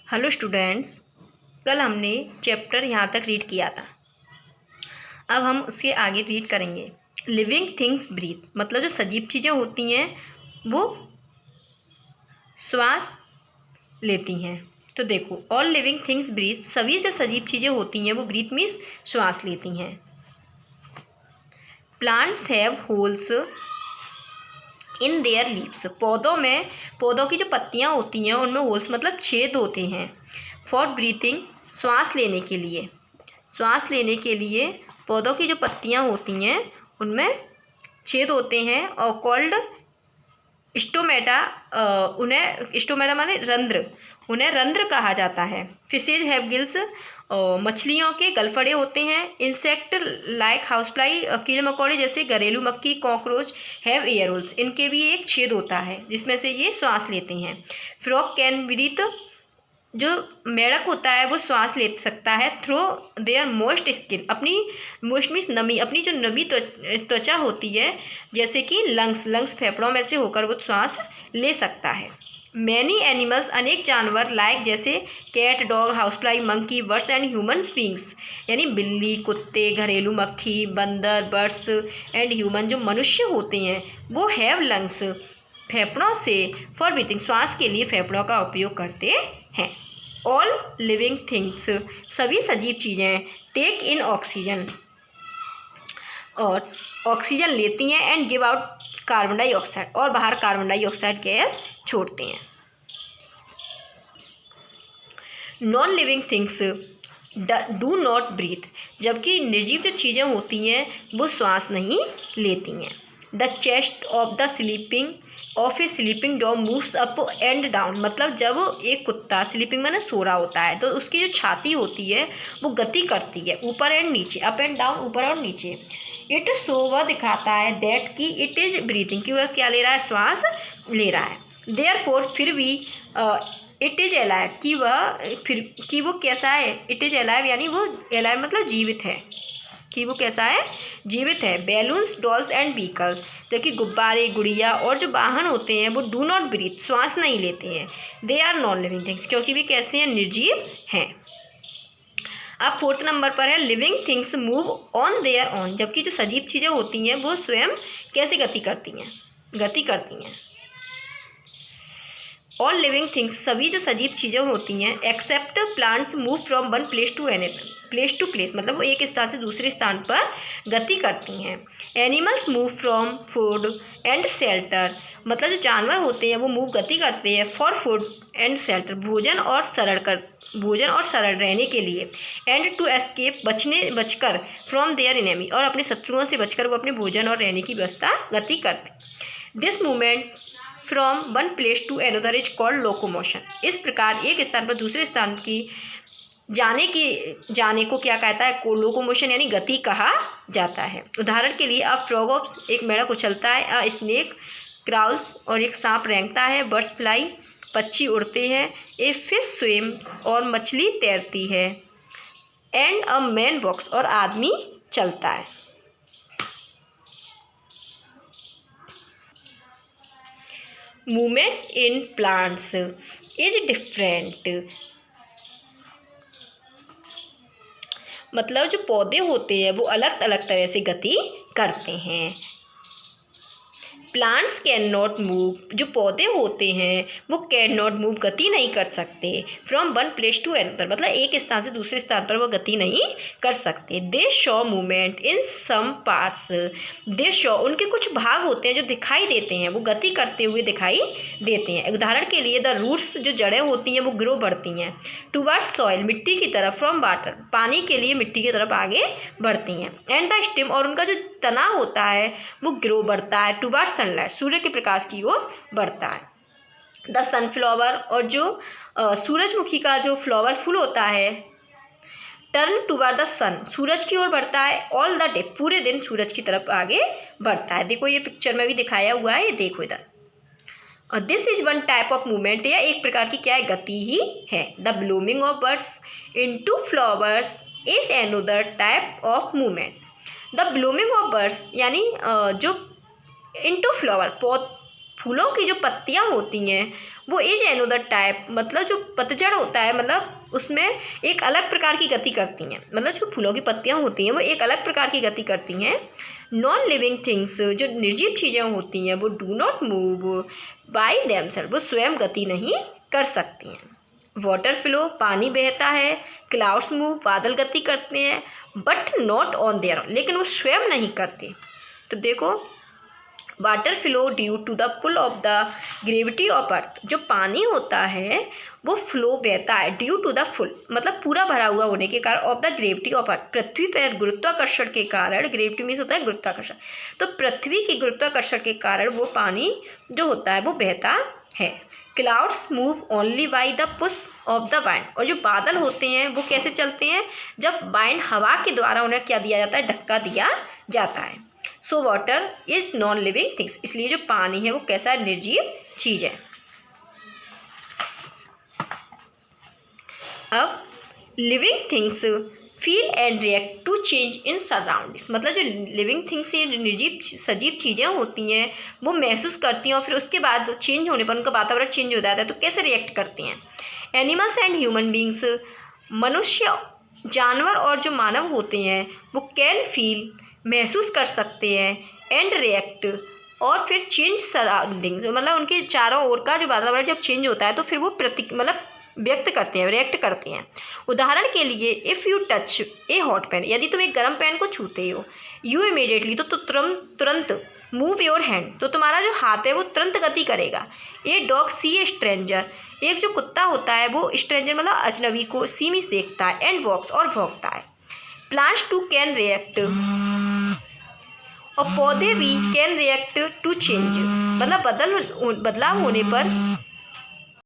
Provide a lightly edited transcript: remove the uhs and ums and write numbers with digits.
Hello students, कल हमने chapter यहाँ तक रीड किया था। अब हम उसके आगे रीड करेंगे। लिविंग थिंग्स ब्रीथ, मतलब जो सजीव चीज़ें होती हैं वो श्वास लेती हैं। तो देखो, ऑल लिविंग थिंग्स ब्रीथ, सभी जो सजीव चीज़ें होती हैं वो ब्रीथ मीन्स श्वास लेती हैं। Plants have holes in their leaves, पौधों की जो पत्तियाँ होती हैं उनमें होल्स मतलब छेद होते हैं। फॉर ब्रीथिंग, श्वास लेने के लिए पौधों की जो पत्तियाँ होती हैं उनमें छेद होते हैं और कॉल्ड स्टोमेटा, स्टोमेटा माने रंध्र, उन्हें रंध्र कहा जाता है। फिशेज हैव गिल्स, मछलियों के गलफड़े होते हैं। इंसेक्ट लाइक हाउसफ्लाई, कीड़े मकोड़े जैसे घरेलू मक्खी, कॉकरोच हैव एयर होल्स, इनके भी एक छेद होता है जिसमें से ये श्वास लेते हैं। फ्रॉग कैन ब्रीथ, जो मेढक होता है वो श्वास ले सकता है थ्रू देयर मोस्ट स्किन, अपनी मोस्ट मीन्स नमी, अपनी जो नमी त्वचा होती है जैसे कि लंग्स फेफड़ों में से होकर वो श्वास ले सकता है। मैनी एनिमल्स, अनेक जानवर, लाइक जैसे cat, dog, housefly, monkey, birds and human beings, यानी बिल्ली, कुत्ते, घरेलू मक्खी, बंदर, बर्ड्स एंड ह्यूमन, जो मनुष्य होते हैं वो हैव लंग्स, फेफड़ों से फॉर ब्रीथिंग, श्वास के लिए फेफड़ों का उपयोग करते हैं। ऑल लिविंग थिंग्स, सभी सजीव चीज़ें, टेक इन ऑक्सीजन, और ऑक्सीजन लेती हैं, and give out carbon dioxide, और बाहर कार्बन डाइऑक्साइड गैस छोड़ते हैं। Non living things do not breathe, जबकि निर्जीव जो चीज़ें होती हैं वो श्वास नहीं लेती हैं। The chest of A sleeping dog moves up and down, मतलब जब एक कुत्ता स्लीपिंग में सो रहा होता है तो उसकी जो छाती होती है वो गति करती है ऊपर एंड नीचे, अप एंड डाउन, ऊपर और नीचे। इट शो, वह दिखाता है, दैट कि इट इज़ ब्रीथिंग, कि वह क्या ले रहा है, श्वास ले रहा है। देयरफॉर, फिर भी, इट इज़ अलाइव, कि वो कैसा है, इट इज़ अलाइव यानी वो अलाइव मतलब जीवित है, कि वो कैसा है, जीवित है। बैलून्स, डॉल्स एंड व्हीकल्स, जबकि गुब्बारे, गुड़िया और जो वाहन होते हैं वो डू नॉट ब्रीथ, श्वास नहीं लेते हैं। They are non living things, क्योंकि वे कैसे हैं, निर्जीव हैं। अब 4th नंबर पर है living things move on their on, जबकि जो सजीव चीज़ें होती हैं वो स्वयं कैसे गति करती हैं। ऑल लिविंग थिंग्स, सभी जो सजीव चीज़ें होती हैं, except plants move from one place to place, मतलब वो एक स्थान से दूसरे स्थान पर गति करती हैं। Animals move from food and shelter, मतलब जो जानवर होते हैं वो गति करते हैं फॉर फूड एंड शेल्टर, भोजन और सरल रहने के लिए। एंड टू एस्केप, बचकर फ्रॉम देयर एनिमी, और अपने शत्रुओं से बचकर वो अपने भोजन और रहने की व्यवस्था गति करते। This movement from one place to another is called locomotion, इस प्रकार एक स्थान पर दूसरे स्थान की जाने को क्या कहता है, लोकोमोशन यानी गति कहा जाता है। उदाहरण के लिए, अ फ्रॉग ऑफ, एक मेढक उछलता है, अ स्नेक क्राउल्स, और एक सांप रेंगता है, बर्ड्स फ्लाई, पक्षी उड़ते हैं, ए फिश स्विम्स, और मछली तैरती है, एंड अ मैन वॉक्स, और आदमी चलता है। Movement in plants is different, मतलब जो पौधे होते हैं वो अलग अलग तरह से गति करते हैं। प्लांट्स कैन नॉट मूव, जो पौधे होते हैं वो कैन नॉट मूव, गति नहीं कर सकते, from one place to another, मतलब एक स्थान से दूसरे स्थान पर वो गति नहीं कर सकते। They show movement in some parts, they show, उनके कुछ भाग होते हैं जो दिखाई देते हैं, वो गति करते हुए दिखाई देते हैं। उदाहरण के लिए, द रूट्स, जो जड़ें होती हैं वो ग्रो बढ़ती हैं, टूवर्ड्स सॉइल, मिट्टी की तरफ, फ्रॉम वाटर, पानी के लिए मिट्टी की तरफ आगे बढ़ती हैं। एंड द स्टेम, और उनका जो तना होता है वो ग्रो बढ़ता है टूवर्ड्स सनलाइट, सूर्य के प्रकाश की ओर बढ़ता है। द सनफ्लावर, और जो सूरजमुखी का जो फ्लावर फूल होता है, टर्न टूवर्ड द सन, सूरज की ओर बढ़ता है, ऑल द डे, पूरे दिन सूरज की तरफ आगे बढ़ता है। देखो ये पिक्चर में भी दिखाया हुआ है, ये देखो इधर। और this is one type of movement, यह एक प्रकार की क्या है, गति ही है। The blooming of birds into flowers is another type of movement. The blooming of birds, यानी जो इनटू फ्लावर, फूलों की जो पत्तियाँ होती हैं वो इज एनोदर टाइप, मतलब जो पतझड़ होता है मतलब उसमें एक अलग प्रकार की गति करती हैं, मतलब जो फूलों की पत्तियाँ होती हैं वो एक अलग प्रकार की गति करती हैं। नॉन लिविंग थिंग्स, जो निर्जीव चीज़ें होती हैं, वो do not move by themselves, वो स्वयं गति नहीं कर सकती हैं। वाटर फ्लो, पानी बहता है। क्लाउड्स मूव, बादल गति करते हैं। बट नॉट ऑन देयर, लेकिन वो स्वयं नहीं करते। तो देखो, water flow due to the pull of the gravity of earth, जो पानी होता है वो फ्लो बहता है ड्यू टू द फुल, मतलब पूरा भरा हुआ होने के कारण, of the gravity of earth, पृथ्वी पर गुरुत्वाकर्षण के कारण। ग्रेविटी मीन्स होता है गुरुत्वाकर्षण, तो पृथ्वी की गुरुत्वाकर्षण के कारण वो पानी जो होता है वो बहता है। Clouds move only by the push of the wind, और जो बादल होते हैं वो कैसे चलते हैं, जब वाइंड हवा के द्वारा उन्हें क्या दिया जाता है, धक्का दिया जाता है। So water is non living things, इसलिए जो पानी है वो कैसा है, निर्जीव चीज है। अब living things feel and react to change in surroundings, मतलब जो लिविंग थिंग्स ये निर्जीव सजीव चीज़ें होती हैं वो महसूस करती हैं और फिर उसके बाद चेंज होने पर उनका वातावरण चेंज हो जाता है, तो कैसे रिएक्ट करती हैं। एनिमल्स एंड ह्यूमन बींग्स, मनुष्य, जानवर और जो मानव होते हैं वो कैन फील, महसूस कर सकते हैं, एंड रिएक्ट, और फिर चेंज सराउंडिंग, मतलब उनके चारों ओर का जो वातावरण जब चेंज होता है तो फिर वो मतलब व्यक्त करते हैं, रिएक्ट करते हैं। उदाहरण के लिए, if you touch a hot pan, यदि तुम एक गर्म पेन को छूते हो, यू इमीडिएटली, तो तुरंत मूव योर हैंड, तो तुम्हारा जो हाथ है वो तुरंत गति करेगा। A dog C A stranger, एक जो कुत्ता होता है वो स्ट्रेंजर मतलब अजनबी को सी मीन्स देखता है, एंड वॉक्स और भौंकता है। प्लांट्स टू कैन रिएक्ट, और पौधे भी कैन रिएक्ट टू चेंज, मतलब बदलाव होने पर